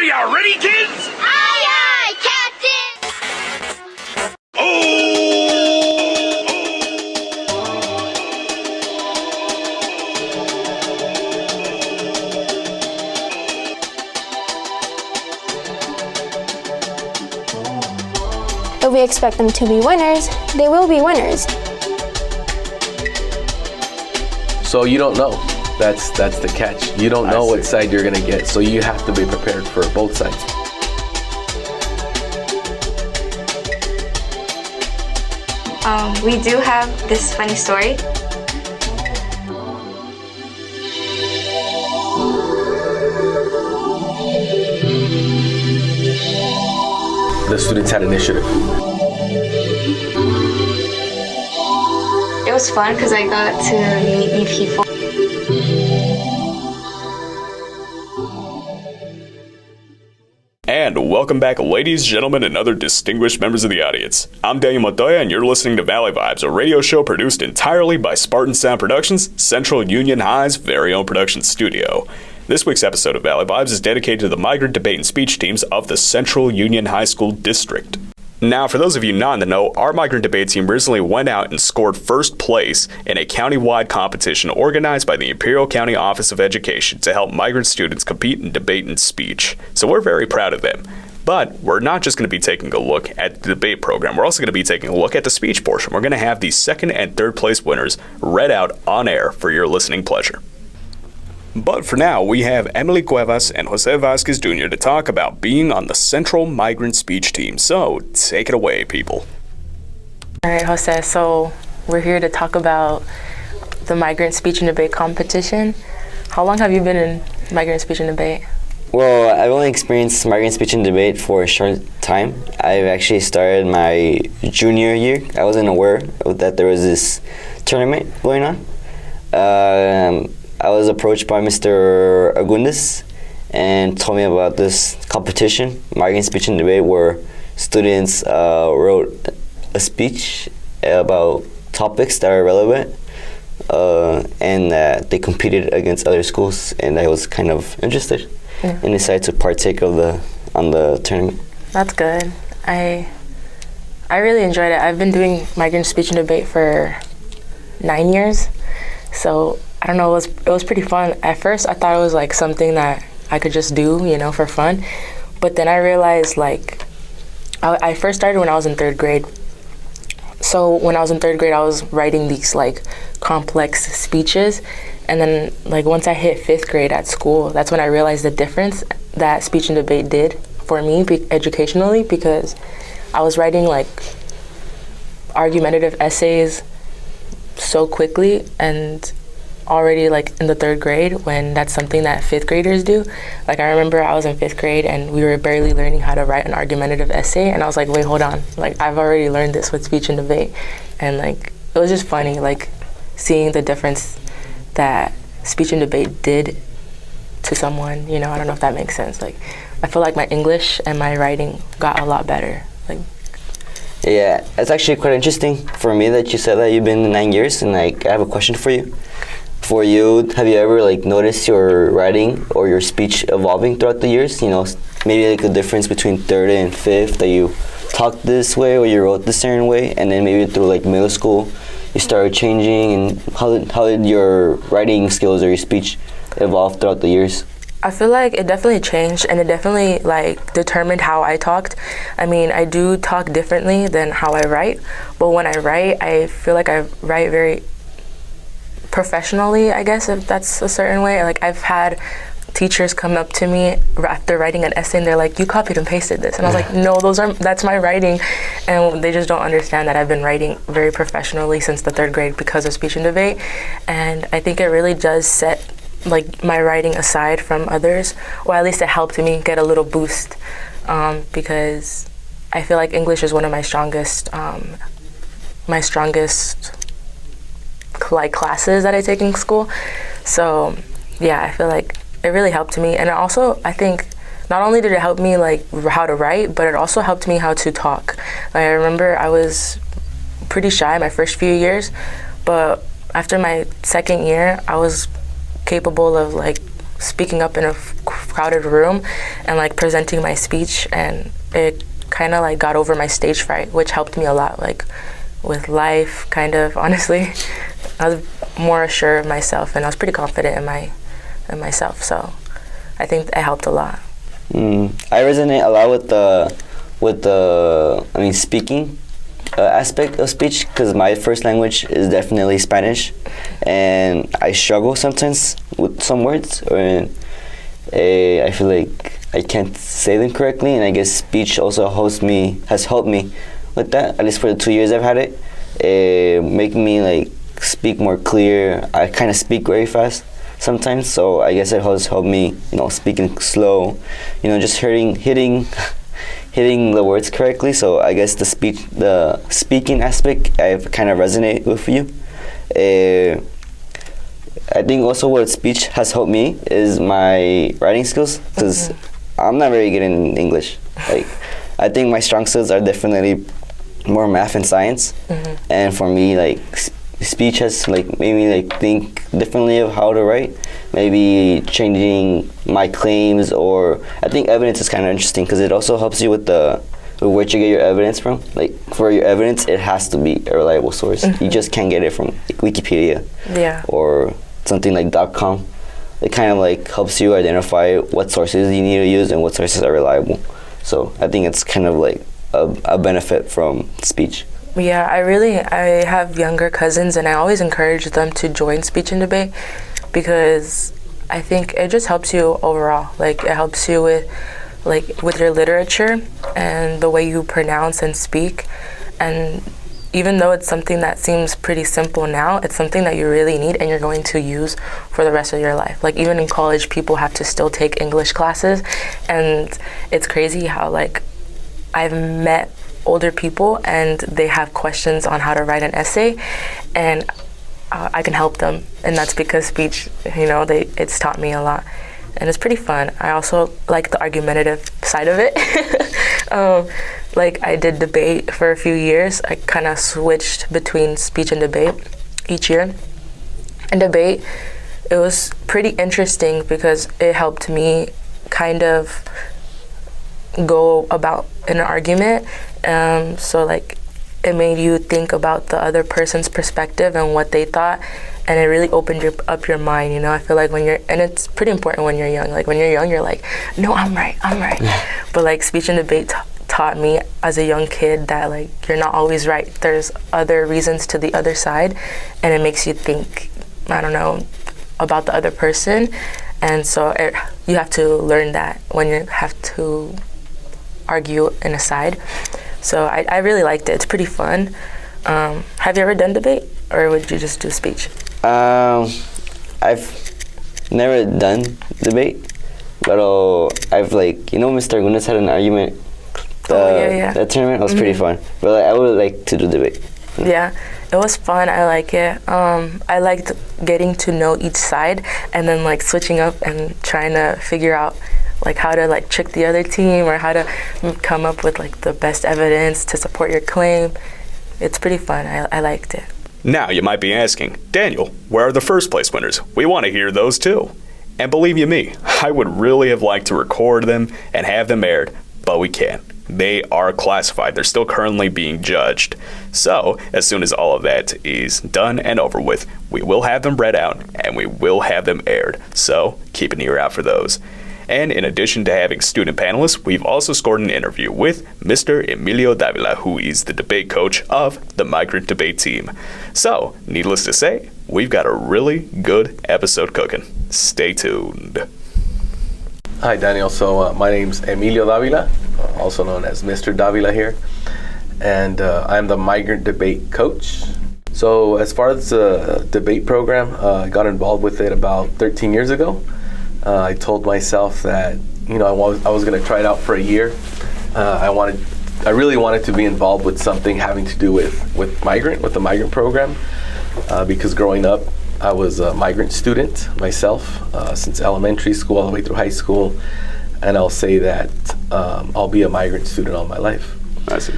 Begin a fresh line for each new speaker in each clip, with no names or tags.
Are you ready, kids?
Aye, aye, Captain!
Oh!
If we expect them to be winners, they will be winners.
So you don't know. That's the catch. You don't know what side you're gonna get, so you have to be prepared for both sides.
We do have this funny story.
The students had initiative.
It was fun because I got to meet new people.
And welcome back, ladies, gentlemen, and other distinguished members of the audience. I'm Daniel Montoya, and you're listening to Valley Vibes, a radio show produced entirely by SpartanSound Productions, Central Union High's very own production studio. This week's episode of Valley Vibes is dedicated to the migrant debate and speech teams of the Central Union High School District. Now, for those of you not in the know, our migrant debate team recently went out and scored first place in a county-wide competition organized by the Imperial County Office of Education to help migrant students compete in debate and speech. So we're very proud of them. But we're not just going to be taking a look at the debate program. We're also going to be taking a look at the speech portion. We're going to have the second and third place winners read out on air for your listening pleasure. But for now, we have Emily Cuevas and Jose Vasquez Jr. to talk about being on the Central Migrant Speech Team. So, take it away, people.
All right, Jose, so we're here to talk about the Migrant Speech and Debate competition. How long have you been in Migrant Speech and Debate?
Well, I've only experienced migrant speech and debate for a short time. I've actually started my junior year. I wasn't aware that there was this tournament going on. I was approached by Mr. Agundes and told me about this competition, Migrant Speech and Debate, where students wrote a speech about topics that are relevant, and they competed against other schools, and I was kind of interested and decided to partake on the tournament.
That's good. I really enjoyed it. I've been doing Migrant Speech and Debate for 9 years, so I don't know, it was pretty fun. At first, I thought it was like something that I could just do, for fun. But then I realized, I first started when I was in third grade. So when I was in third grade, I was writing these complex speeches. And then once I hit fifth grade at school, that's when I realized the difference that speech and debate did for me educationally, because I was writing argumentative essays so quickly, and already in the third grade, when that's something that fifth graders do. I remember I was in fifth grade and we were barely learning how to write an argumentative essay, and I was like, wait, hold on, I've already learned this with speech and debate. And it was just funny seeing the difference that speech and debate did to someone. I don't know if that makes sense. I feel like my English and my writing got a lot better.
Yeah, it's actually quite interesting for me that you said that you've been 9 years, and I have a question for you. For you, have you ever noticed your writing or your speech evolving throughout the years? Maybe the difference between third and fifth, that you talked this way or you wrote this certain way, and then maybe through middle school you started changing, and how did your writing skills or your speech evolve throughout the years?
I feel like it definitely changed, and it definitely determined how I talked. I mean, I do talk differently than how I write, but when I write, I feel like I write very professionally, I guess, if that's a certain way. I've had teachers come up to me after writing an essay and they're like, you copied and pasted this. And I was like, no, that's my writing. And they just don't understand that I've been writing very professionally since the third grade because of speech and debate. And I think it really does set my writing aside from others, or at least it helped me get a little boost, because I feel like English is one of my strongest classes that I take in school. So yeah, I feel like it really helped me. And also, I think not only did it help me how to write, but it also helped me how to talk. I remember I was pretty shy my first few years, but after my second year, I was capable of speaking up in a crowded room and like presenting my speech, and it kind of like got over my stage fright, which helped me a lot, like with life, kind of. Honestly, I was more assured of myself, and I was pretty confident in myself. So I think it helped a lot.
I resonate a lot with the speaking aspect of speech, because my first language is definitely Spanish, and I struggle sometimes with some words, or I feel like I can't say them correctly, and I guess speech also has helped me with that, at least for the 2 years I've had it. Making me like speak more clear. I kind of speak very fast sometimes, so I guess it has helped me, speaking slow, just hitting the words correctly. So I guess the speaking aspect, I've kind of resonate with you. I think also what speech has helped me is my writing skills, because I'm not very good in English. Like, I think my strong skills are definitely more math and science, and for me, like speech has like made me like think differently of how to write, maybe changing my claims, or I think evidence is kind of interesting because it also helps you with where you get your evidence from. Like for your evidence, it has to be a reliable source. You just can't get it from like, Wikipedia, or something like .com. It kind of like helps you identify what sources you need to use and what sources are reliable. So I think it's kind of like a benefit from speech.
Yeah, I have younger cousins, and I always encourage them to join speech and debate, because I think it just helps you overall. Like it helps you with your literature and the way you pronounce and speak. And even though it's something that seems pretty simple now, it's something that you really need and you're going to use for the rest of your life. Like even in college, people have to still take English classes, and it's crazy how like I've met older people and they have questions on how to write an essay, and I can help them, and that's because speech, it's taught me a lot, and it's pretty fun. I also like the argumentative side of it. Like I did debate for a few years. I kind of switched between speech and debate each year. And debate, it was pretty interesting because it helped me kind of go about an argument. So like it made you think about the other person's perspective and what they thought, and it really opened up your mind. I feel like and it's pretty important when you're young. Like when you're young, you're like, no, I'm right. But like speech and debate taught me as a young kid that like you're not always right. There's other reasons to the other side, and it makes you think, about the other person. And so you have to learn that when you have to argue in a side. So I really liked it. It's pretty fun. Have you ever done debate, or would you just do speech?
I've never done debate, but I've Mr. Gunas had an argument. That tournament was pretty fun, but I would like to do debate.
Yeah, it was fun. I like it. I liked getting to know each side and then like switching up and trying to figure out like how to like trick the other team, or how to come up with like the best evidence to support your claim. It's pretty fun. I liked it.
Now you might be asking, Daniel, where are the first place winners? We want to hear those too. And believe you me, I would really have liked to record them and have them aired, but we can't. They are classified. They're still currently being judged. So, as soon as all of that is done and over with, we will have them read out and we will have them aired. So, keep an ear out for those. And in addition to having student panelists, we've also scored an interview with Mr. Emilio Davila, who is the debate coach of the Migrant debate team. So, needless to say, we've got a really good episode cooking. Stay tuned.
Hi, Daniel. So my name's Emilio Davila, also known as Mr. Davila here, and I'm the Migrant debate coach. So as far as the debate program, I got involved with it about 13 years ago. I told myself that I was going to try it out for a year. I really wanted to be involved with something having to do with the Migrant program, because growing up, I was a migrant student myself, since elementary school all the way through high school, and I'll say that I'll be a migrant student all my life.
I see.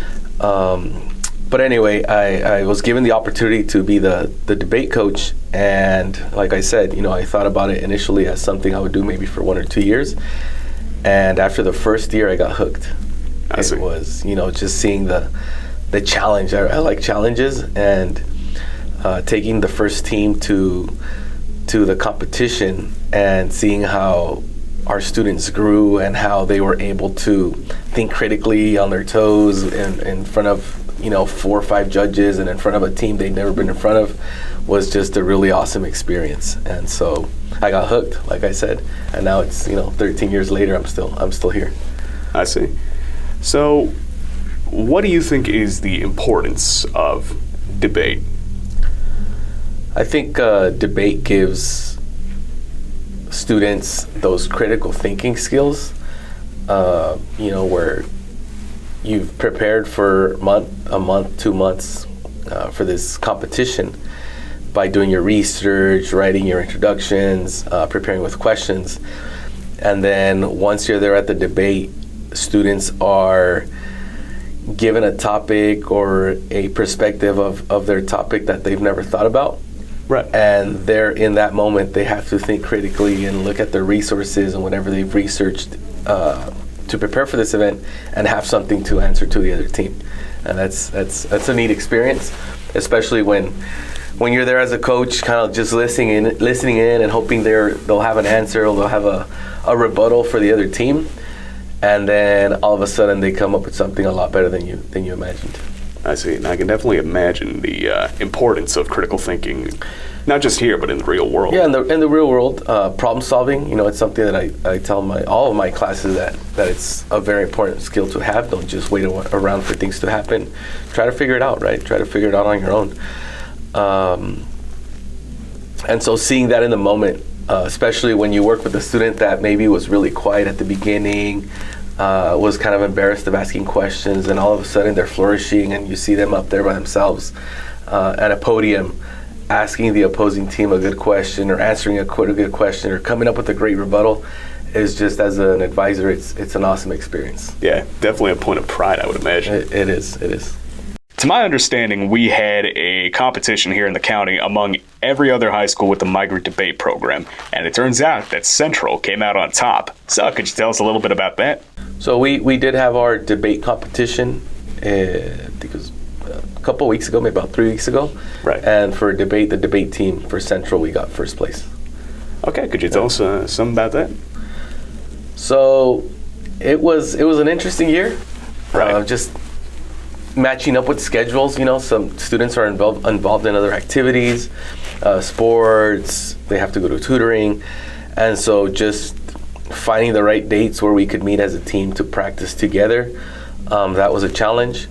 But anyway, I was given the opportunity to be the debate coach, and like I said, I thought about it initially as something I would do maybe for 1 or 2 years, and after the first year, I got hooked. It was, just seeing the challenge. I like challenges, and taking the first team to the competition and seeing how our students grew and how they were able to think critically on their toes in front of 4 or 5 judges and in front of a team they'd never been in front of was just a really awesome experience. And so I got hooked, like I said, and now it's 13 years later, I'm still here.
I see. So what do you think is the importance of debate?
I think debate gives students those critical thinking skills, where you've prepared for a month, 2 months for this competition by doing your research, writing your introductions, preparing with questions. And then once you're there at the debate, students are given a topic or a perspective of their topic that they've never thought about.
Right.
And they're in that moment, they have to think critically and look at their resources and whatever they've researched to prepare for this event and have something to answer to the other team. And that's a neat experience, especially when you're there as a coach, kind of just listening in and hoping they'll have an answer or they'll have a rebuttal for the other team. And then all of a sudden they come up with something a lot better than you imagined.
I see. And I can definitely imagine the importance of critical thinking, not just here, but in the real world.
Yeah, in the real world, problem solving, it's something that I tell all of my classes that it's a very important skill to have. Don't just wait around for things to happen. Try to figure it out, right? Try to figure it out on your own. And so seeing that in the moment, especially when you work with a student that maybe was really quiet at the beginning, was kind of embarrassed of asking questions, and all of a sudden they're flourishing and you see them up there by themselves at a podium asking the opposing team a good question or answering a good question or coming up with a great rebuttal is just, as an advisor, it's an awesome experience.
Yeah, definitely a point of pride, I would imagine.
It is.
To my understanding, we had a competition here in the county among every other high school with the Migrant debate program, and it turns out that Central came out on top. So could you tell us a little bit about that? So
we did have our debate competition, I think it was a couple weeks ago, maybe about 3 weeks ago.
Right.
And for the debate team for Central, we got first place.
Okay, could you tell us something about that?
So it was an interesting year.
Right.
Just matching up with schedules, some students are involved in other activities, sports, they have to go to tutoring, and so just finding the right dates where we could meet as a team to practice together, that was a challenge.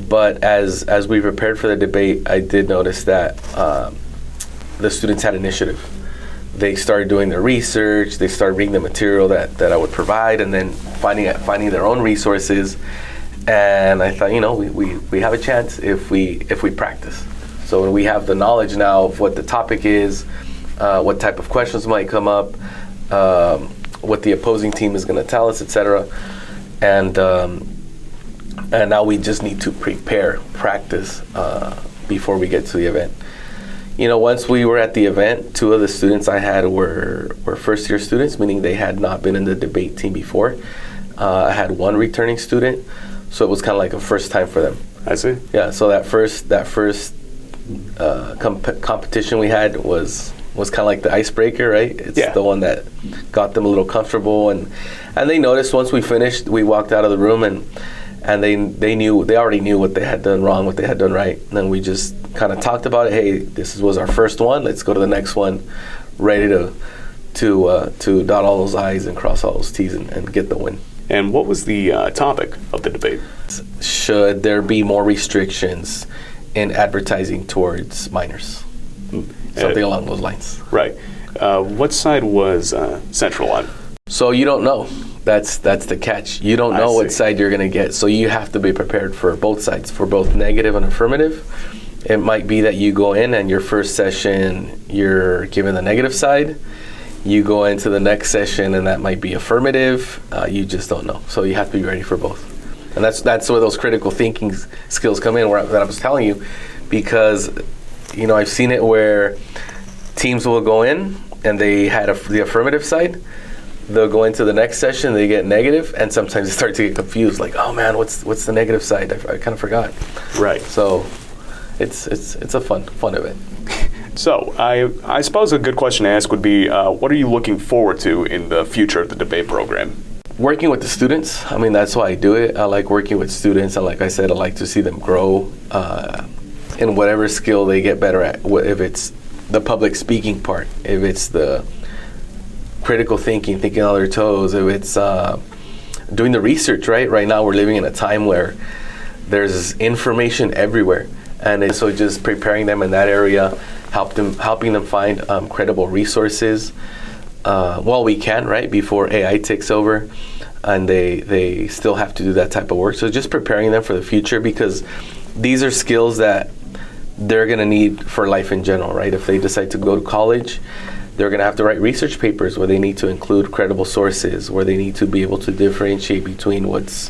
But as we prepared for the debate, I did notice that the students had initiative. They started doing their research, they started reading the material that I would provide, and then finding their own resources. And I thought, we have a chance if we practice. So we have the knowledge now of what the topic is, what type of questions might come up, what the opposing team is going to tell us, etc. And now we just need to practice before we get to the event. Once we were at the event, 2 of the students I had were first-year students, meaning they had not been in the debate team before. I had 1 returning student. So it was kind of like a first time for them.
I see.
Yeah. So that first competition we had was kind of like the icebreaker, right? It's the one that got them a little comfortable, and they noticed once we finished, we walked out of the room and they already knew what they had done wrong, what they had done right, and then we just kind of talked about it. Hey, this was our first one. Let's go to the next one, ready to dot all those I's and cross all those T's and get the win.
And what was the topic of the debate?
Should there be more restrictions in advertising towards minors? Something along those lines.
Right. What side was Central on?
So you don't know. That's the catch. You don't know what side you're going to get. So you have to be prepared for both sides, for both negative and affirmative. It might be that you go in and your first session, you're given the negative side. You go into the next session and that might be affirmative. You just don't know. So you have to be ready for both. And that's where those critical thinking skills come in, that I was telling you, because I've seen it where teams will go in and they had the affirmative side. They'll go into the next session, they get negative, and sometimes they start to get confused, like, oh man, what's the negative side? I kind of forgot.
Right.
So it's a fun event.
So I suppose a good question to ask would be, what are you looking forward to in the future of the debate program?
Working with the students. I mean, that's why I do it. I like working with students, and like I said, I like to see them grow in whatever skill they get better at. If it's the public speaking part, if it's the critical thinking on their toes, if it's doing the research, right? Right now we're living in a time where there's information everywhere. And so just preparing them in that area, helping them find credible resources while we can, right? Before AI takes over and they still have to do that type of work. So just preparing them for the future, because these are skills that they're gonna need for life in general, right? If they decide to go to college, they're going to have to write research papers where they need to include credible sources, where they need to be able to differentiate between what's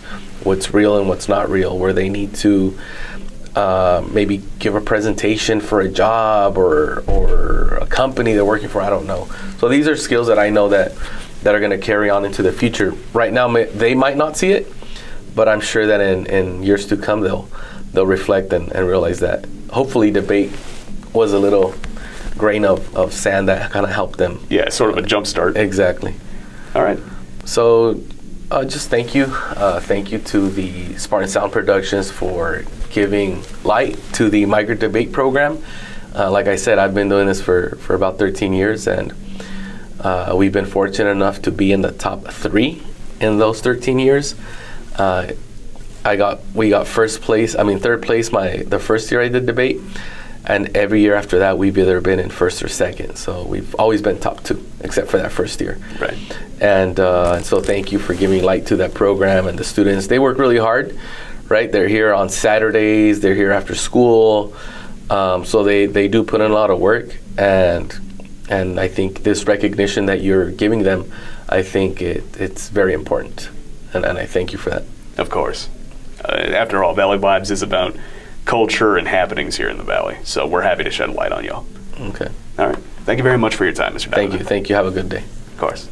real and what's not real, where they need to maybe give a presentation for a job or a company they're working for. I don't know. So these are skills that I know that are going to carry on into the future. Right now, they might not see it, but I'm sure that in years to come, they'll reflect and realize that hopefully debate was a little grain of sand that kind of helped them.
Yeah, sort of a jump start.
Exactly.
All right.
So just thank you. Thank you to the SpartanSound Productions for giving light to the Migrant Debate program. Like I said, I've been doing this for about 13 years, and we've been fortunate enough to be in the top 3 in those 13 years. We got third place the first year I did debate. And every year after that, we've either been in first or second. So we've always been top 2, except for that first year.
Right.
And so thank you for giving light to that program. And the students, they work really hard, right? They're here on Saturdays. They're here after school. So they do put in a lot of work. And I think this recognition that you're giving them, I think it's very important. And I thank you for that.
Of course. After all, Valley Vibes is about culture and happenings here in the Valley. So we're happy to shed light on y'all.
Okay.
All right. Thank you very much for your time, Mr. Davila.
Thank you. Have a good day.
Of course.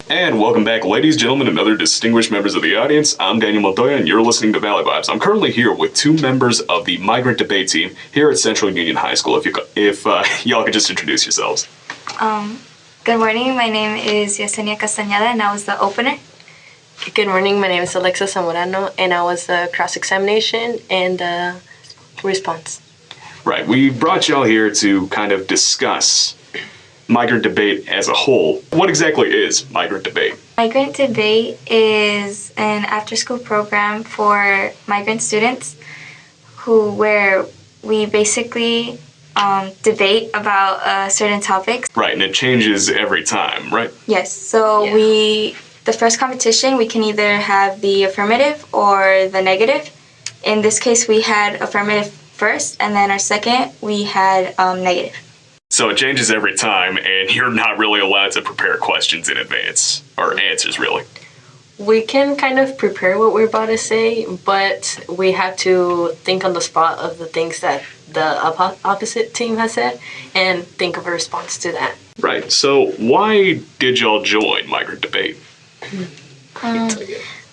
And welcome back, ladies, gentlemen, and other distinguished members of the audience. I'm Daniel Montoya, and you're listening to Valley Vibes. I'm currently here with 2 members of the Migrant Debate team here at Central Union High School. If y'all could just introduce yourselves.
Good morning. My name is Yesenia Castañeda, and I was the opener.
Good morning. My name is Alexa Zamorano, and I was the cross-examination and response.
Right. We brought y'all here to kind of discuss Migrant Debate as a whole. What exactly is Migrant Debate?
Migrant Debate is an after-school program for migrant students where we basically debate about certain topics.
Right, and it changes every time, right?
Yes. So the first competition, we can either have the affirmative or the negative. In this case, we had affirmative first, and then our second, we had negative.
So it changes every time, and you're not really allowed to prepare questions in advance, or answers, really.
We can kind of prepare what we're about to say, but we have to think on the spot of the things that the opposite team has said, and think of a response to that.
Right, so why did y'all join Migrant Debate?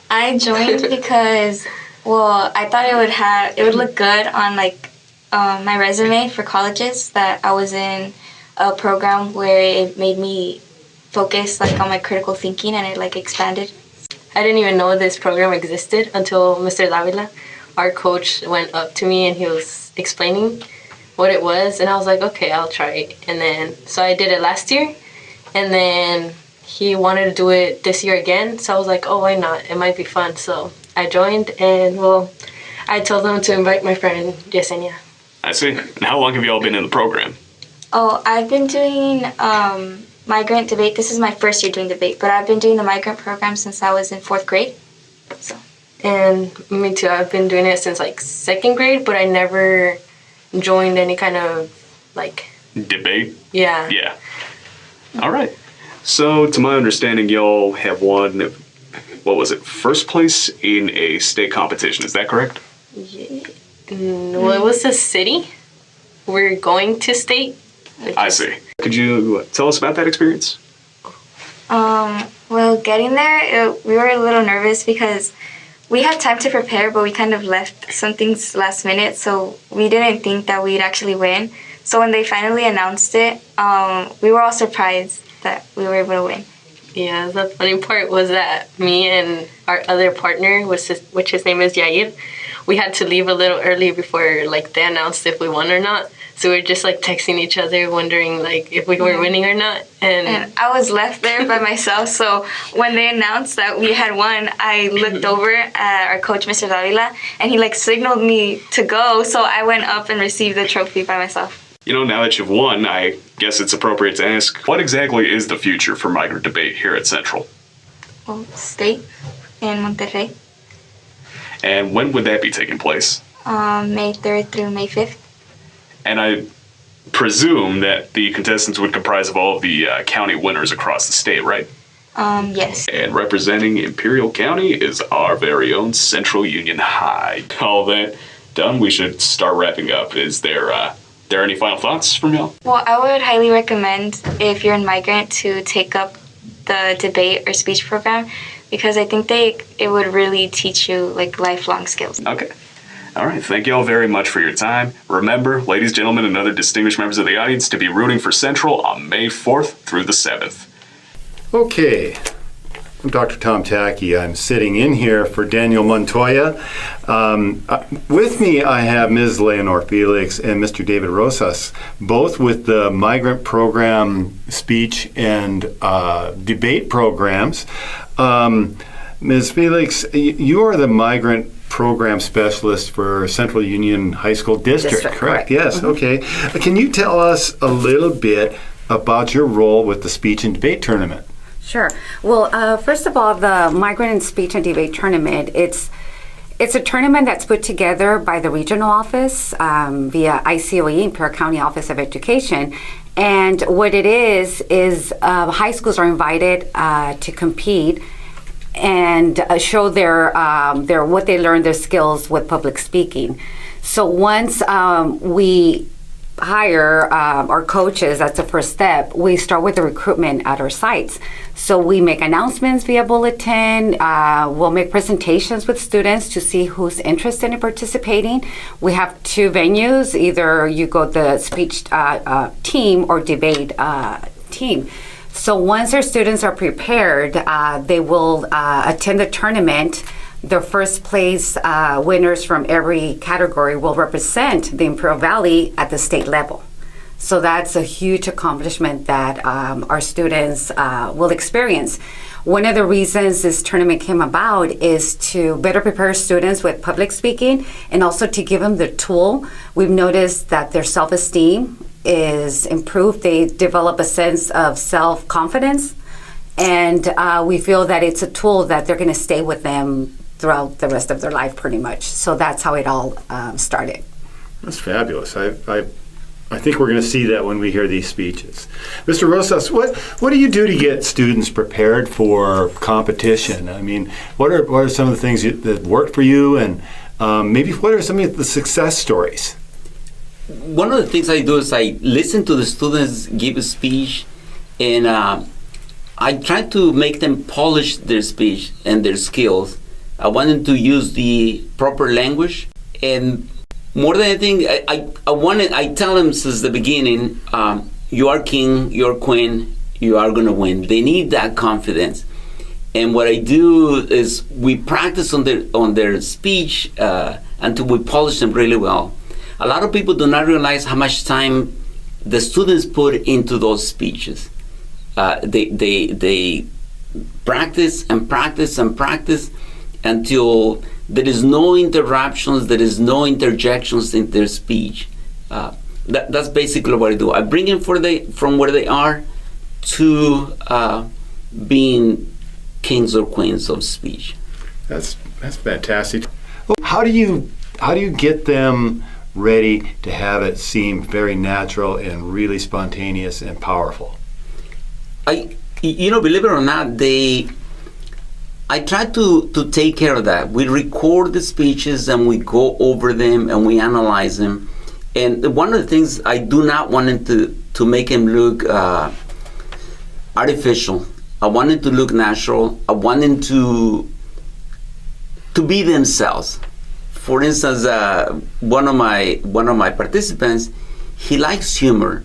I joined because... Well, I thought it would look good on my resume for colleges that I was in a program where it made me focus on my critical thinking, and it expanded.
I didn't even know this program existed until Mr. Davila, our coach, went up to me and he was explaining what it was, and I was like, okay, I'll try it. And then so I did it last year, and then he wanted to do it this year again, so I was like, oh, why not? It might be fun. So I joined, and I told them to invite my friend Yesenia.
I see. And how long have y'all been in the program?
Oh, I've been doing Migrant Debate. This is my first year doing debate, but I've been doing the Migrant program since I was in 4th grade. So.
And me too. I've been doing it since 2nd grade, but I never joined any kind of
debate?
Yeah.
Yeah. All right. So, to my understanding, y'all have won what was it, first place in a state competition. Is that correct?
Well, it was a city. We're going to state.
I see. Could you tell us about that experience?
Well, getting there, we were a little nervous because we had time to prepare, but we kind of left some things last minute, so we didn't think that we'd actually win. So when they finally announced it, we were all surprised that we were able to win.
Yeah, the funny part was that me and our other partner, which his name is Yair, we had to leave a little early before they announced if we won or not. So we were just texting each other, wondering if we were winning or not.
And I was left there by myself. So when they announced that we had won, I looked over at our coach, Mr. Davila, and he signaled me to go. So I went up and received the trophy by myself.
Now that you've won, I guess it's appropriate to ask, what exactly is the future for Migrant Debate here at Central?
Well, state in Monterrey.
And when would that be taking place?
May 3rd through May 5th.
And I presume that the contestants would comprise of all of the county winners across the state, right?
Yes.
And representing Imperial County is our very own Central Union High. All that done, we should start wrapping up. Is there any final thoughts from y'all?
Well, I would highly recommend, if you're in Migrant, to take up the debate or speech program, because I think it would really teach you lifelong skills.
Okay. All right, thank you all very much for your time. Remember, ladies, gentlemen, and other distinguished members of the audience, to be rooting for Central on May 4th through the 7th.
Okay, I'm Dr. Tom Tacky. I'm sitting in here for Daniel Montoya. With me, I have Ms. Leonor Felix and Mr. David Rosas, both with the Migrant Program speech and debate programs. Ms. Felix, you are the Migrant Program Specialist for Central Union High School District, correct? Yes, okay. Can you tell us a little bit about your role with the speech and debate tournament?
Sure. Well, first of all, the Migrant and Speech and Debate Tournament, it's a tournament that's put together by the regional office via ICOE, Imperial County Office of Education. And what it is high schools are invited to compete and show their what they learned, their skills with public speaking. So once we hire our coaches, that's the first step. We start with the recruitment at our sites. So we make announcements via bulletin. We'll make presentations with students to see who's interested in participating. We have two venues. Either you go the speech team or debate team. So once our students are prepared, they will attend the tournament. The first place winners from every category will represent the Imperial Valley at the state level. So that's a huge accomplishment that our students will experience. One of the reasons this tournament came about is to better prepare students with public speaking and also to give them the tool. We've noticed that their self-esteem is improved. They develop a sense of self-confidence, and we feel that it's a tool that they're going to stay with them throughout the rest of their life pretty much. So that's how it all started.
That's fabulous. I think we're going to see that when we hear these speeches. Mr. Rosas, what do you do to get students prepared for competition? I mean, what are some of the things that worked for you, and maybe what are some of the success stories?
One of the things I do is I listen to the students give a speech, and I try to make them polish their speech and their skills. I want them to use the proper language, and more than anything, I tell them since the beginning, you are king, you're queen, you are gonna win. They need that confidence. And what I do is we practice on their speech until we polish them really well. A lot of people do not realize how much time the students put into those speeches. They practice and practice and practice until there is no interruptions, there is no interjections in their speech. That's basically what I do. I bring them from where they are to being kings or queens of speech.
That's fantastic. How do you get them ready to have it seem very natural and really spontaneous and powerful?
Believe it or not, I try to take care of that. We record the speeches and we go over them and we analyze them. And one of the things I do not want it to make them look artificial. I want it to look natural. I want them to be themselves. For instance, one of my participants, he likes humor,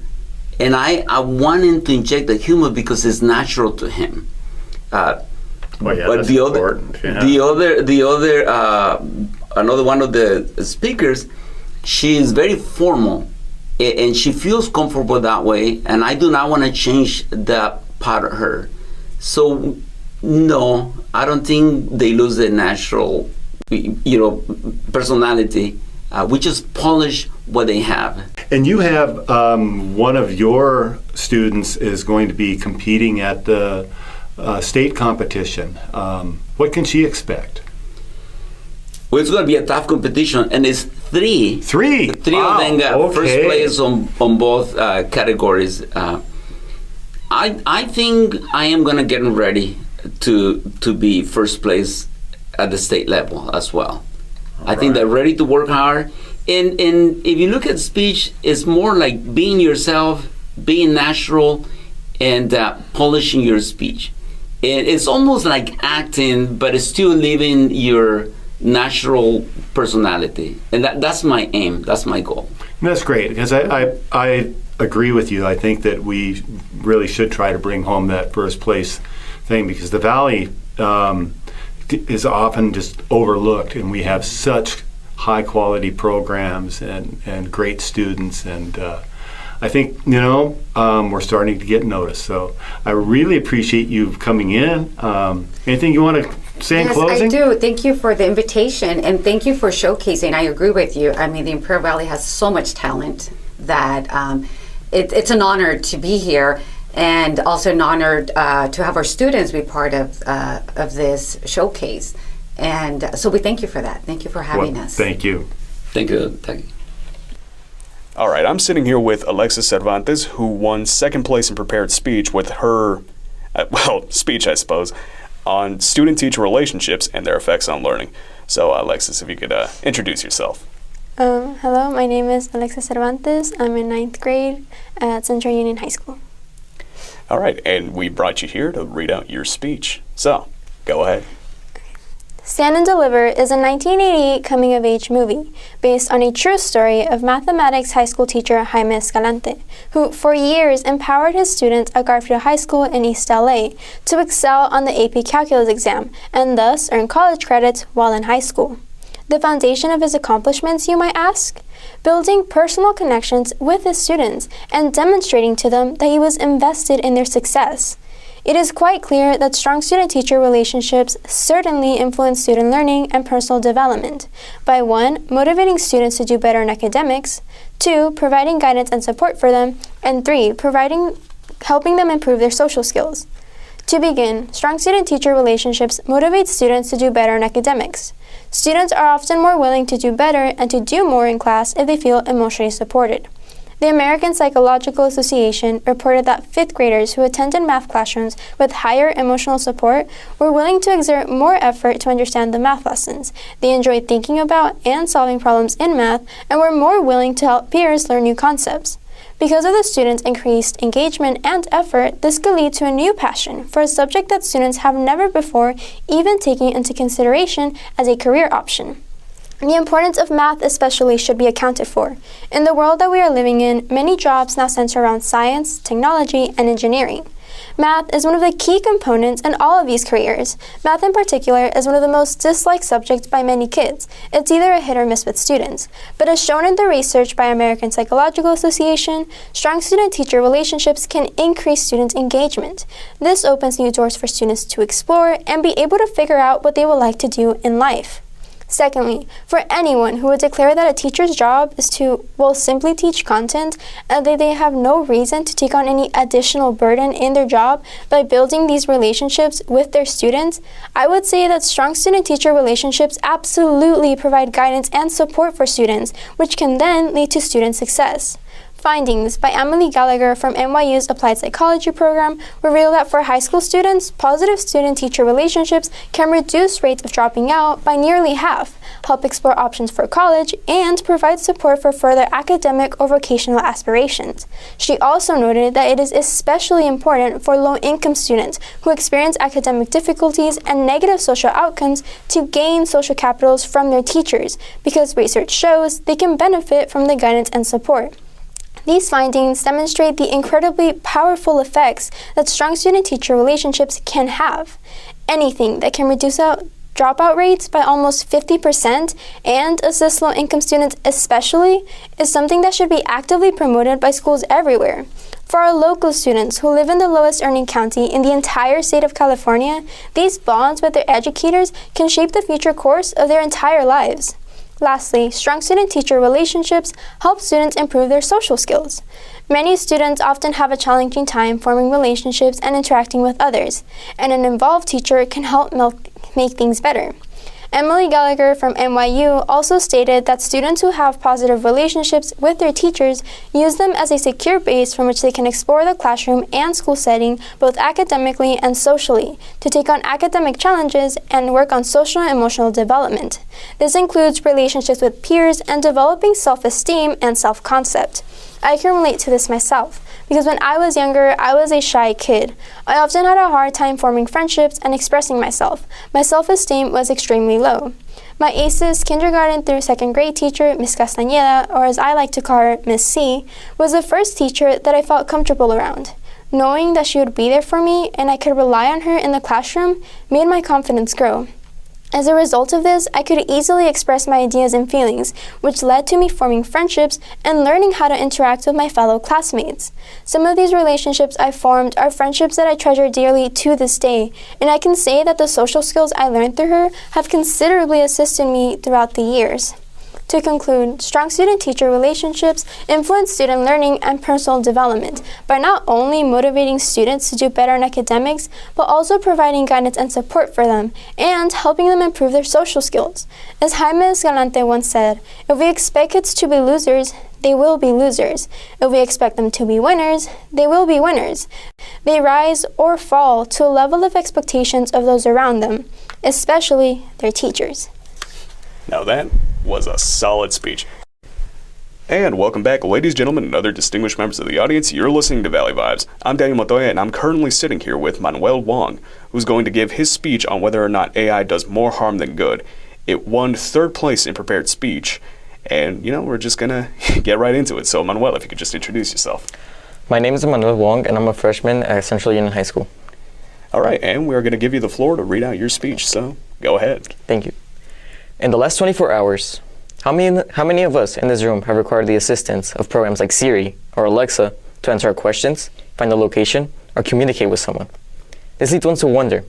and I want him to inject the humor because it's natural to him.
Well, yeah,
But
that's
the
important.
another one of the speakers, she is very formal, and she feels comfortable that way, and I do not want to change that part of her. So, no, I don't think they lose their natural, personality. We just polish what they have.
And you have one of your students is going to be competing at the state competition. What can she expect?
Well, it's going to be a tough competition, and it's three
Wow.
of them got
Okay.
first place on both categories. I think I am going to get ready to be first place at the state level as well. I think they're ready to work hard. And if you look at speech, it's more like being yourself, being natural, and polishing your speech. And it's almost like acting, but it's still living your natural personality. And that's my aim. That's my goal.
And that's great, because I agree with you. I think that we really should try to bring home that first place thing, because the Valley is often just overlooked, and we have such high quality programs and great students, and I think we're starting to get noticed. So I really appreciate you coming in. Anything you want to say in closing?
Yes, I do. Thank you for the invitation, and thank you for showcasing. I agree with you. I mean, the Imperial Valley has so much talent that it's an honor to be here, and also an honor to have our students be part of this showcase. And so we thank you for that. Thank you for having us.
Thank you.
Thank you.
All right, I'm sitting here with Alexis Cervantes, who won second place in prepared speech with her, speech, I suppose, on student-teacher relationships and their effects on learning. So, Alexis, if you could introduce yourself.
Hello, my name is Alexis Cervantes. I'm in 9th grade at Central Union High School.
All right, and we brought you here to read out your speech. So, go ahead.
Stand and Deliver is a 1988 coming-of-age movie based on a true story of mathematics high school teacher Jaime Escalante, who for years empowered his students at Garfield High School in East LA to excel on the AP Calculus exam and thus earn college credits while in high school. The foundation of his accomplishments, you might ask? Building personal connections with his students and demonstrating to them that he was invested in their success. It is quite clear that strong student-teacher relationships certainly influence student learning and personal development by 1. Motivating students to do better in academics, 2. Providing guidance and support for them, and 3. Helping them improve their social skills. To begin, strong student-teacher relationships motivate students to do better in academics. Students are often more willing to do better and to do more in class if they feel emotionally supported. The American Psychological Association reported that 5th graders who attended math classrooms with higher emotional support were willing to exert more effort to understand the math lessons. They enjoyed thinking about and solving problems in math and were more willing to help peers learn new concepts. Because of the students' increased engagement and effort, this could lead to a new passion for a subject that students have never before even taken into consideration as a career option. The importance of math especially should be accounted for. In the world that we are living in, many jobs now center around science, technology, and engineering. Math is one of the key components in all of these careers. Math in particular is one of the most disliked subjects by many kids. It's either a hit or miss with students. But as shown in the research by American Psychological Association, strong student-teacher relationships can increase students' engagement. This opens new doors for students to explore and be able to figure out what they would like to do in life. Secondly, for anyone who would declare that a teacher's job is to, simply teach content and that they have no reason to take on any additional burden in their job by building these relationships with their students, I would say that strong student-teacher relationships absolutely provide guidance and support for students, which can then lead to student success. Findings by Emily Gallagher from NYU's Applied Psychology program reveal that for high school students, positive student-teacher relationships can reduce rates of dropping out by nearly half, help explore options for college, and provide support for further academic or vocational aspirations. She also noted that it is especially important for low-income students who experience academic difficulties and negative social outcomes to gain social capitals from their teachers, because research shows they can benefit from the guidance and support. These findings demonstrate the incredibly powerful effects that strong student-teacher relationships can have. Anything that can reduce dropout rates by almost 50% and assist low-income students especially is something that should be actively promoted by schools everywhere. For our local students who live in the lowest earning county in the entire state of California, these bonds with their educators can shape the future course of their entire lives. Lastly, strong student-teacher relationships help students improve their social skills. Many students often have a challenging time forming relationships and interacting with others, and an involved teacher can help make things better. Emily Gallagher from NYU also stated that students who have positive relationships with their teachers use them as a secure base from which they can explore the classroom and school setting both academically and socially, to take on academic challenges and work on social and emotional development. This includes relationships with peers and developing self-esteem and self-concept. I can relate to this myself, because when I was younger, I was a shy kid. I often had a hard time forming friendships and expressing myself. My self-esteem was extremely low. My ACES kindergarten through second grade teacher, Miss Castañeda, or as I like to call her, Miss C, was the first teacher that I felt comfortable around. Knowing that she would be there for me and I could rely on her in the classroom made my confidence grow. As a result of this, I could easily express my ideas and feelings, which led to me forming friendships and learning how to interact with my fellow classmates. Some of these relationships I formed are friendships that I treasure dearly to this day, and I can say that the social skills I learned through her have considerably assisted me throughout the years. To conclude, strong student-teacher relationships influence student learning and personal development by not only motivating students to do better in academics, but also providing guidance and support for them and helping them improve their social skills. As Jaime Escalante once said, if we expect kids to be losers, they will be losers. If we expect them to be winners, they will be winners. They rise or fall to a level of expectations of those around them, especially their teachers.
Now that was a solid speech. And welcome back, ladies, gentlemen, and other distinguished members of the audience. You're listening to Valley Vibes. I'm Daniel Montoya, and I'm currently sitting here with Manuel Wong, who's going to give his speech on whether or not AI does more harm than good. It won third place in prepared speech, and, we're just going to get right into it. So, Manuel, if you could just introduce yourself.
My name is Manuel Wong, and I'm a freshman at Central Union High School.
All right, and we're going to give you the floor to read out your speech, so go ahead.
Thank you. In the last 24 hours, how many of us in this room have required the assistance of programs like Siri or Alexa to answer our questions, find a location, or communicate with someone? This leads one to wonder,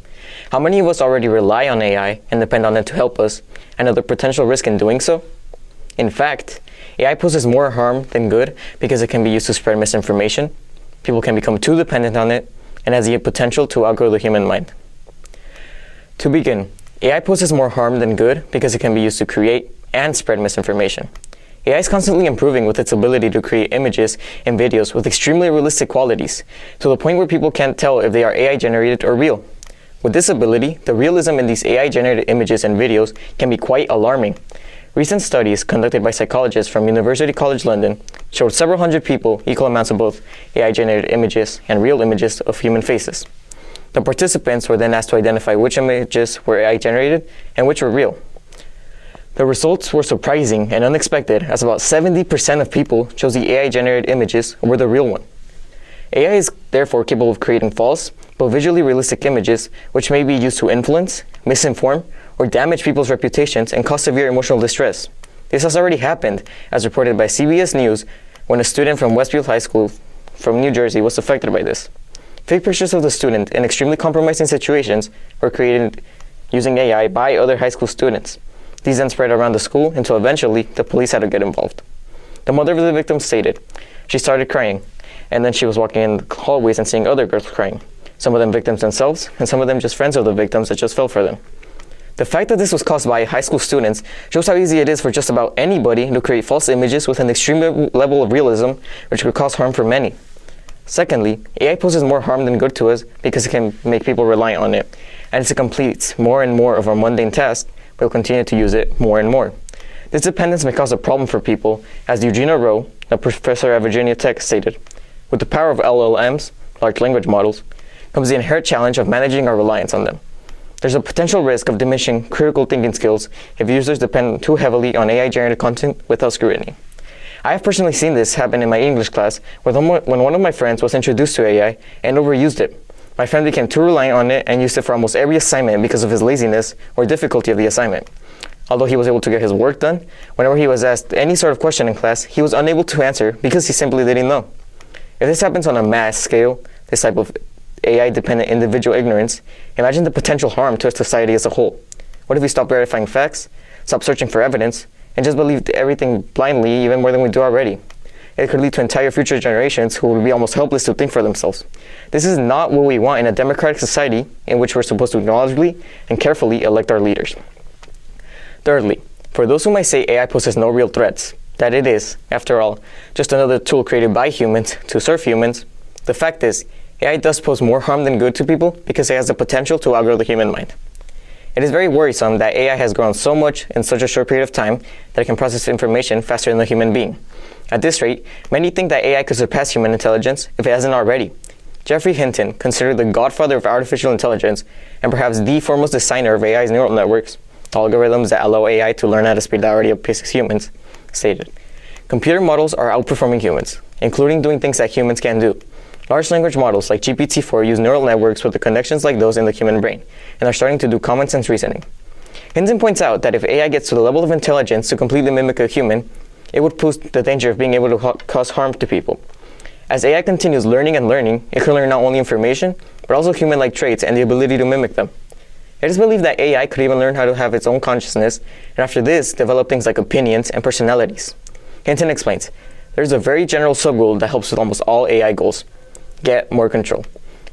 how many of us already rely on AI and depend on it to help us, and know the potential risk in doing so? In fact, AI poses more harm than good because it can be used to spread misinformation, people can become too dependent on it, and has the potential to outgrow the human mind. To begin, AI poses more harm than good because it can be used to create and spread misinformation. AI is constantly improving with its ability to create images and videos with extremely realistic qualities, to the point where people can't tell if they are AI generated or real. With this ability, the realism in these AI generated images and videos can be quite alarming. Recent studies conducted by psychologists from University College London showed several hundred people equal amounts of both AI generated images and real images of human faces. The participants were then asked to identify which images were AI generated and which were real. The results were surprising and unexpected, as about 70% of people chose the AI generated images over the real one. AI is therefore capable of creating false but visually realistic images which may be used to influence, misinform, or damage people's reputations and cause severe emotional distress. This has already happened, as reported by CBS News, when a student from Westfield High School from New Jersey was affected by this. Fake pictures of the student in extremely compromising situations were created using AI by other high school students. These then spread around the school until eventually the police had to get involved. The mother of the victim stated, she started crying, and then she was walking in the hallways and seeing other girls crying, some of them victims themselves, and some of them just friends of the victims that just fell for them. The fact that this was caused by high school students shows how easy it is for just about anybody to create false images with an extreme level of realism, which could cause harm for many. Secondly, AI poses more harm than good to us because it can make people rely on it. And as it completes more and more of our mundane tasks, we'll continue to use it more and more. This dependence may cause a problem for people, as Eugenia Rowe, a professor at Virginia Tech, stated. With the power of LLMs, large language models, comes the inherent challenge of managing our reliance on them. There's a potential risk of diminishing critical thinking skills if users depend too heavily on AI-generated content without scrutiny. I have personally seen this happen in my English class when one of my friends was introduced to AI and overused it. My friend became too reliant on it and used it for almost every assignment because of his laziness or difficulty of the assignment. Although he was able to get his work done, whenever he was asked any sort of question in class, he was unable to answer because he simply didn't know. If this happens on a mass scale, this type of AI-dependent individual ignorance, imagine the potential harm to society as a whole. What if we stop verifying facts, stop searching for evidence, and just believe everything blindly even more than we do already? It could lead to entire future generations who would be almost helpless to think for themselves. This is not what we want in a democratic society in which we're supposed to acknowledgely and carefully elect our leaders. Thirdly, for those who might say AI poses no real threats, that it is, after all, just another tool created by humans to serve humans, the fact is, AI does pose more harm than good to people because it has the potential to outgrow the human mind. It is very worrisome that AI has grown so much in such a short period of time that it can process information faster than a human being. At this rate, many think that AI could surpass human intelligence if it hasn't already. Geoffrey Hinton, considered the godfather of artificial intelligence and perhaps the foremost designer of AI's neural networks, algorithms that allow AI to learn at a speed that already outpaces humans, stated, "Computer models are outperforming humans, including doing things that humans can't do. Large language models like GPT-4 use neural networks with the connections like those in the human brain, and are starting to do common sense reasoning." Hinton points out that if AI gets to the level of intelligence to completely mimic a human, it would pose the danger of being able to cause harm to people. As AI continues learning and learning, it can learn not only information, but also human-like traits and the ability to mimic them. It is believed that AI could even learn how to have its own consciousness, and after this, develop things like opinions and personalities. Hinton explains, "There's a very general sub-rule that helps with almost all AI goals. Get more control."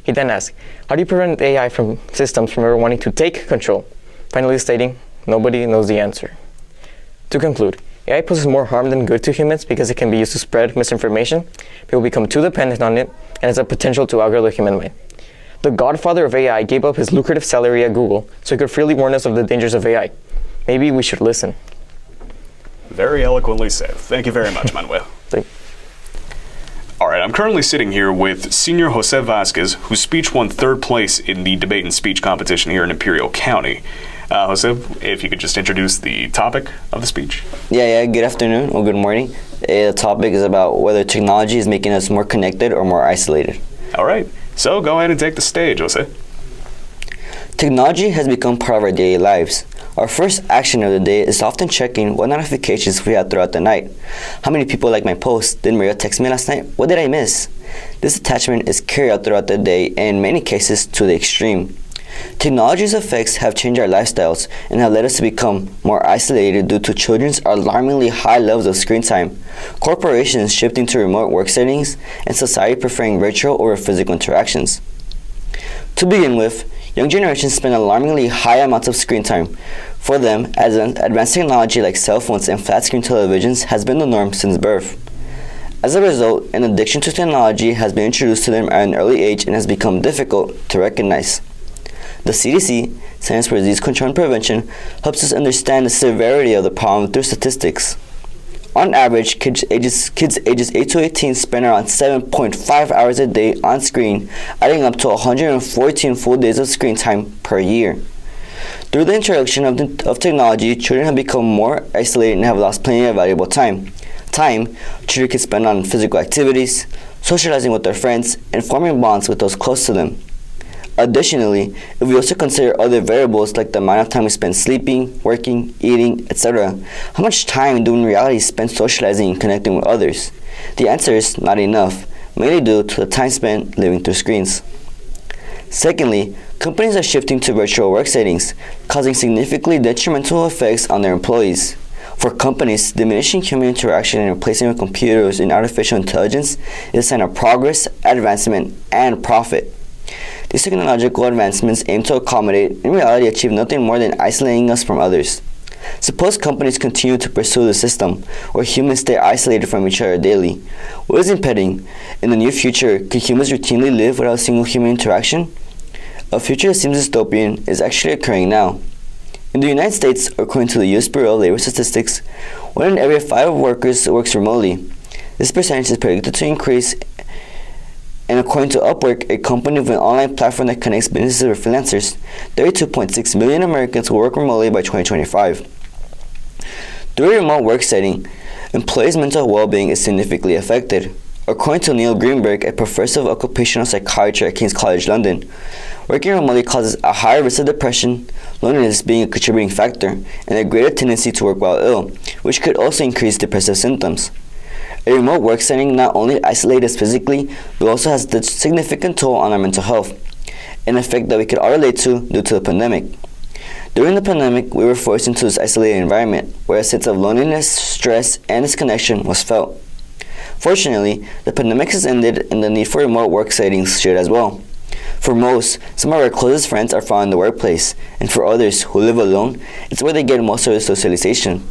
He then asks, how do you prevent AI systems from ever wanting to take control? Finally stating, nobody knows the answer. To conclude, AI poses more harm than good to humans because it can be used to spread misinformation. People become too dependent on it and has a potential to outgrow the human mind. The godfather of AI gave up his lucrative salary at Google so he could freely warn us of the dangers of AI. Maybe we should listen.
Very eloquently said. Thank you very much, Manuel. All right, I'm currently sitting here with Senior Jose Vasquez, whose speech won third place in the debate and speech competition here in Imperial County. Jose, if you could just introduce the topic of the speech.
Yeah, good afternoon or good morning. The topic is about whether technology is making us more connected or more isolated.
All right, so go ahead and take the stage, Jose.
Technology has become part of our daily lives. Our first action of the day is often checking what notifications we had throughout the night. How many people liked my post? Did Maria text me last night? What did I miss? This attachment is carried out throughout the day and in many cases to the extreme. Technology's effects have changed our lifestyles and have led us to become more isolated due to children's alarmingly high levels of screen time, corporations shifting to remote work settings, and society preferring virtual over physical interactions. To begin with, young generations spend alarmingly high amounts of screen time. For them, advanced technology like cell phones and flat-screen televisions has been the norm since birth. As a result, an addiction to technology has been introduced to them at an early age and has become difficult to recognize. The CDC, Centers for Disease Control and Prevention, helps us understand the severity of the problem through statistics. On average, kids ages 8 to 18 spend around 7.5 hours a day on screen, adding up to 114 full days of screen time per year. Through the introduction of technology, children have become more isolated and have lost plenty of valuable time. Time children can spend on physical activities, socializing with their friends, and forming bonds with those close to them. Additionally, if we also consider other variables like the amount of time we spend sleeping, working, eating, etc., how much time do we in reality spend socializing and connecting with others? The answer is not enough, mainly due to the time spent living through screens. Secondly, companies are shifting to virtual work settings, causing significantly detrimental effects on their employees. For companies, diminishing human interaction and replacing with computers and artificial intelligence is a sign of progress, advancement, and profit. These technological advancements aim to accommodate, in reality achieve nothing more than isolating us from others. Suppose companies continue to pursue the system where humans stay isolated from each other daily. What is impeding? In the near future, could humans routinely live without a single human interaction? A future that seems dystopian is actually occurring now. In the United States, according to the U.S. Bureau of Labor Statistics, 1 in every 5 workers works remotely. This percentage is predicted to increase, and according to Upwork, a company with an online platform that connects businesses with freelancers, 32.6 million Americans will work remotely by 2025. Through a remote work setting, employees' mental well-being is significantly affected. According to Neil Greenberg, a professor of occupational psychiatry at King's College London, working remotely causes a higher risk of depression, loneliness being a contributing factor, and a greater tendency to work while ill, which could also increase depressive symptoms. A remote work setting not only isolates us physically, but also has a significant toll on our mental health, an effect that we could all relate to due to the pandemic. During the pandemic, we were forced into this isolated environment, where a sense of loneliness, stress, and disconnection was felt. Fortunately, the pandemic has ended and the need for remote work settings should as well. For most, some of our closest friends are found in the workplace, and for others who live alone, it's where they get most of their socialization.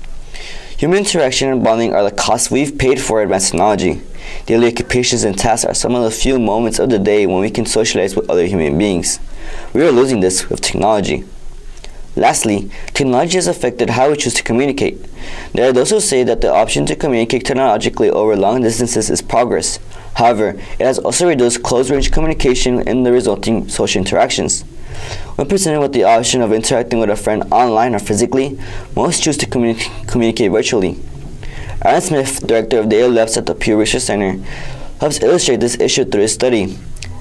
Human interaction and bonding are the costs we've paid for advanced technology. Daily occupations and tasks are some of the few moments of the day when we can socialize with other human beings. We are losing this with technology. Lastly, technology has affected how we choose to communicate. There are those who say that the option to communicate technologically over long distances is progress. However, it has also reduced close-range communication and the resulting social interactions. When presented with the option of interacting with a friend online or physically, most choose to communicate virtually. Aaron Smith, director of data labs at the Pew Research Center, helps illustrate this issue through his study.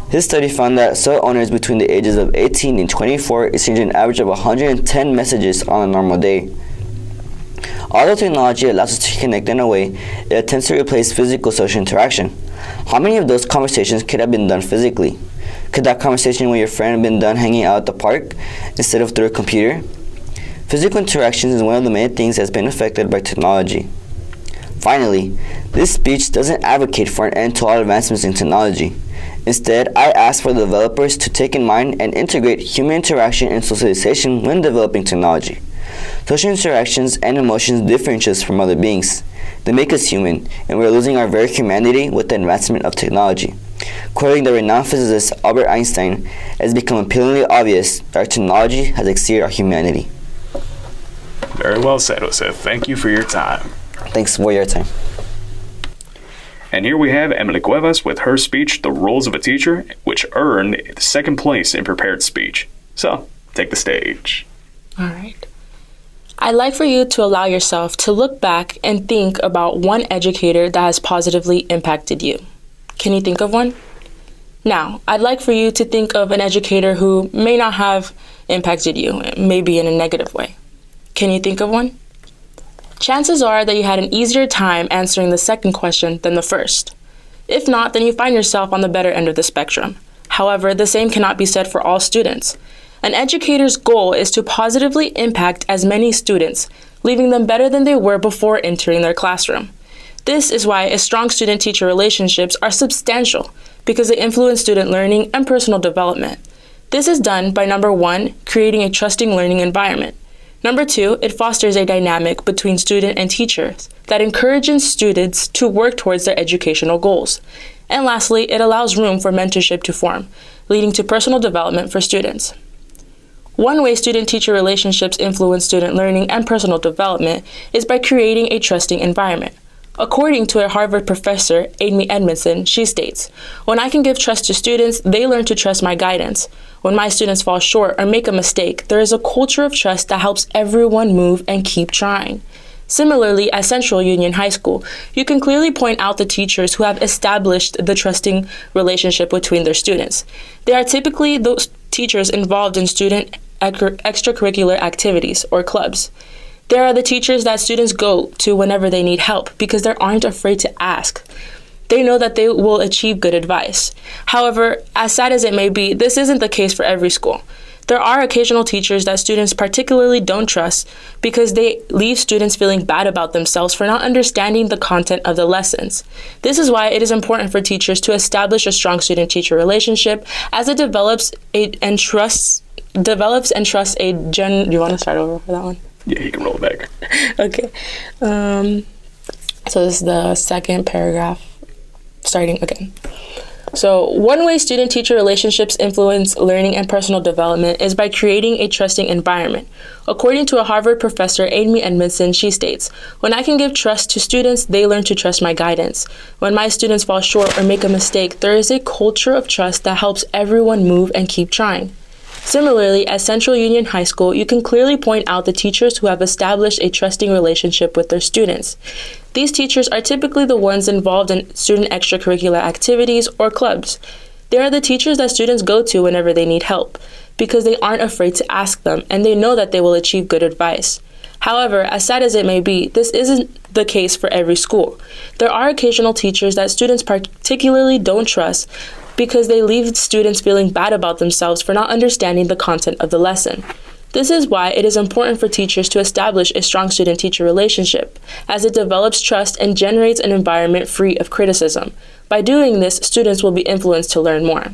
His study found that cell owners between the ages of 18 and 24 exchange an average of 110 messages on a normal day. Although technology allows us to connect in a way, it attempts to replace physical social interaction. How many of those conversations could have been done physically? Could that conversation with your friend have been done hanging out at the park instead of through a computer? Physical interactions is one of the many things that has been affected by technology. Finally, this speech doesn't advocate for an end to all advancements in technology. Instead, I ask for the developers to take in mind and integrate human interaction and socialization when developing technology. Social interactions and emotions differentiate us from other beings. They make us human, and we're losing our very humanity with the advancement of technology. Quoting the renowned physicist Albert Einstein, it has become appealingly obvious that our technology has exceeded our humanity.
Very well said, Jose. Thank you for your time.
Thanks for your time.
And here we have Emily Cuevas with her speech, The Roles of a Teacher, which earned second place in prepared speech. So, take the stage.
All right. I'd like for you to allow yourself to look back and think about one educator that has positively impacted you. Can you think of one? Now, I'd like for you to think of an educator who may not have impacted you, maybe in a negative way. Can you think of one? Chances are that you had an easier time answering the second question than the first. If not, then you find yourself on the better end of the spectrum. However, the same cannot be said for all students. An educator's goal is to positively impact as many students, leaving them better than they were before entering their classroom. This is why strong student-teacher relationships are substantial, because they influence student learning and personal development. This is done by, number 1, creating a trusting learning environment. Number 2, it fosters a dynamic between student and teachers that encourages students to work towards their educational goals. And lastly, it allows room for mentorship to form, leading to personal development for students. One way student-teacher relationships influence student learning and personal development is by creating a trusting environment. According to a Harvard professor, Amy Edmondson, she states, "When I can give trust to students, they learn to trust my guidance. When my students fall short or make a mistake, there is a culture of trust that helps everyone move and keep trying." Similarly, at Central Union High School, you can clearly point out the teachers who have established the trusting relationship between their students. They are typically those teachers involved in student extracurricular activities or clubs. There are the teachers that students go to whenever they need help because they aren't afraid to ask. They know that they will achieve good advice. However, as sad as it may be, this isn't the case for every school. There are occasional teachers that students particularly don't trust because they leave students feeling bad about themselves for not understanding the content of the lessons. This is why it is important for teachers to establish a strong student-teacher relationship as it develops and trusts a Do you want to start over for that one?
Yeah, you can roll it back.
Okay. So this is the second paragraph, starting again. So one way student-teacher relationships influence learning and personal development is by creating a trusting environment. According to a Harvard professor, Amy Edmondson, she states, "When I can give trust to students, they learn to trust my guidance. When my students fall short or make a mistake, there is a culture of trust that helps everyone move and keep trying." Similarly, at Central Union High School, you can clearly point out the teachers who have established a trusting relationship with their students. These teachers are typically the ones involved in student extracurricular activities or clubs. They are the teachers that students go to whenever they need help, because they aren't afraid to ask them and they know that they will achieve good advice. However, as sad as it may be, this isn't the case for every school. There are occasional teachers that students particularly don't trust because they leave students feeling bad about themselves for not understanding the content of the lesson. This is why it is important for teachers to establish a strong student-teacher relationship, as it develops trust and generates an environment free of criticism. By doing this, students will be influenced to learn more.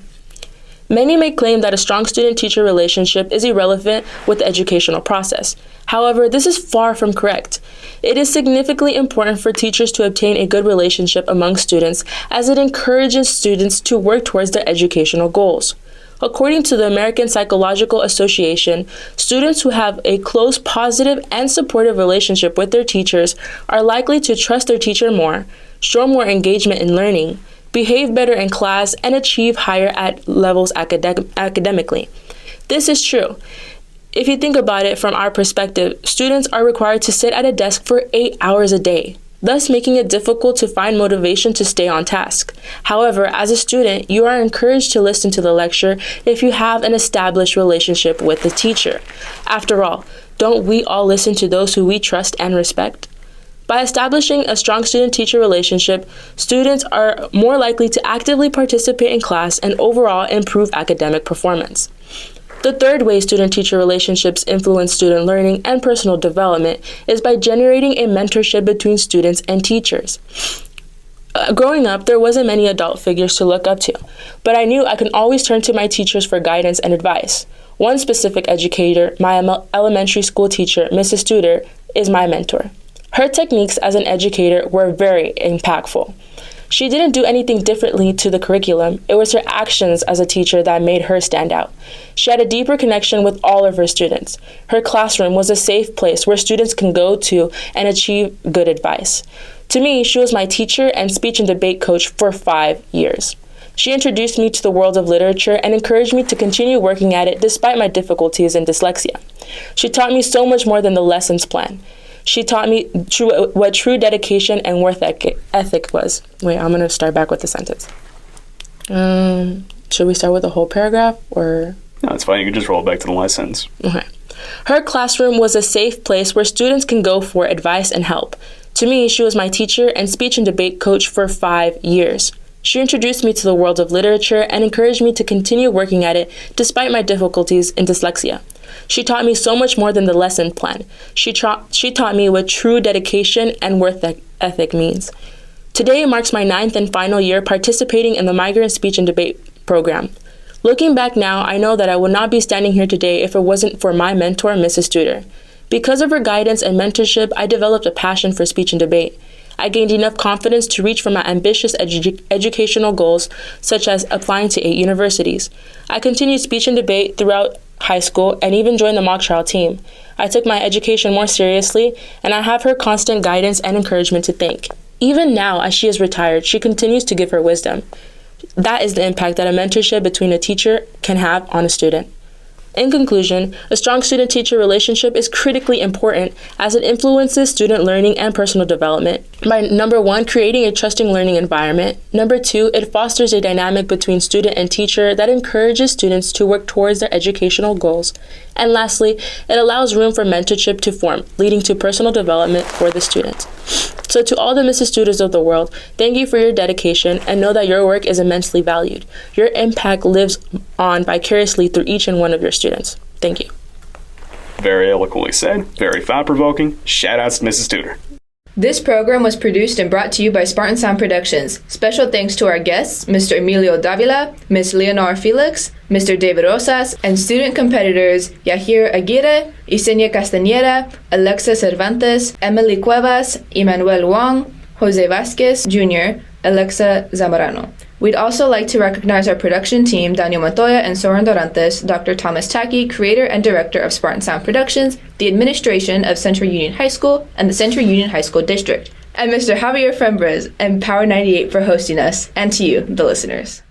Many may claim that a strong student-teacher relationship is irrelevant with the educational process. However, this is far from correct. It is significantly important for teachers to obtain a good relationship among students, as it encourages students to work towards their educational goals. According to the American Psychological Association, students who have a close, positive, and supportive relationship with their teachers are likely to trust their teacher more, show more engagement in learning, behave better in class, and achieve higher levels academically. This is true. If you think about it from our perspective, students are required to sit at a desk for 8 hours a day, thus making it difficult to find motivation to stay on task. However, as a student, you are encouraged to listen to the lecture if you have an established relationship with the teacher. After all, don't we all listen to those who we trust and respect? By establishing a strong student-teacher relationship, students are more likely to actively participate in class and overall improve academic performance. The third way student-teacher relationships influence student learning and personal development is by generating a mentorship between students and teachers. Growing up, there wasn't many adult figures to look up to, but I knew I could always turn to my teachers for guidance and advice. One specific educator, my elementary school teacher, Mrs. Studer, is my mentor. Her techniques as an educator were very impactful. She didn't do anything differently to the curriculum. It was her actions as a teacher that made her stand out. She had a deeper connection with all of her students. Her classroom was a safe place where students can go to and achieve good advice. To me, she was my teacher and speech and debate coach for 5 years. She introduced me to the world of literature and encouraged me to continue working at it despite my difficulties in dyslexia. She taught me so much more than the lessons plan. She taught me what true dedication and work ethic was. Wait, I'm going to start back with the sentence. Should we start with the whole paragraph or?
No, it's fine. You can just roll it back to the last sentence.
Okay. Her classroom was a safe place where students can go for advice and help. To me, she was my teacher and speech and debate coach for 5 years. She introduced me to the world of literature and encouraged me to continue working at it despite my difficulties in dyslexia. She taught me so much more than the lesson plan. She taught me what true dedication and work ethic means. Today marks my 9th and final year participating in the Migrant speech and debate program. Looking back now, I know that I would not be standing here today if it wasn't for my mentor, Mrs. Studer. Because of her guidance and mentorship, I developed a passion for speech and debate. I gained enough confidence to reach for my ambitious educational goals, such as applying to 8 universities. I continued speech and debate throughout high school and even joined the mock trial team. I took my education more seriously, and I have her constant guidance and encouragement to thank. Even now, as she is retired, she continues to give her wisdom. That is the impact that a mentorship between a teacher can have on a student. In conclusion, a strong student-teacher relationship is critically important as it influences student learning and personal development by, number 1, creating a trusting learning environment. Number 2, it fosters a dynamic between student and teacher that encourages students to work towards their educational goals. And lastly, it allows room for mentorship to form, leading to personal development for the student. So to all the Mrs. Studers of the world, thank you for your dedication and know that your work is immensely valued. Your impact lives on vicariously through each and one of your students. Thank you.
Very eloquently said, very thought-provoking. Shout-outs to Mrs. Tudor.
This program was produced and brought to you by SpartanSound Productions. Special thanks to our guests, Mr. Emilio Davila, Ms. Leonor Felix, Mr. David Rosas, and student competitors Yahir Aguirre, Yesenia Castañeda, Alexa Cervantes, Emily Cuevas, Emmanuel Wong, Jose Vasquez Jr., Alexa Zamorano. We'd also like to recognize our production team, Daniel Montoya and Soren Dorantes, Dr. Thomas Tacky, creator and director of SpartanSound Productions, the administration of Central Union High School, and the Central Union High School District, and Mr. Javier Frembres and Power 98 for hosting us, and to you, the listeners.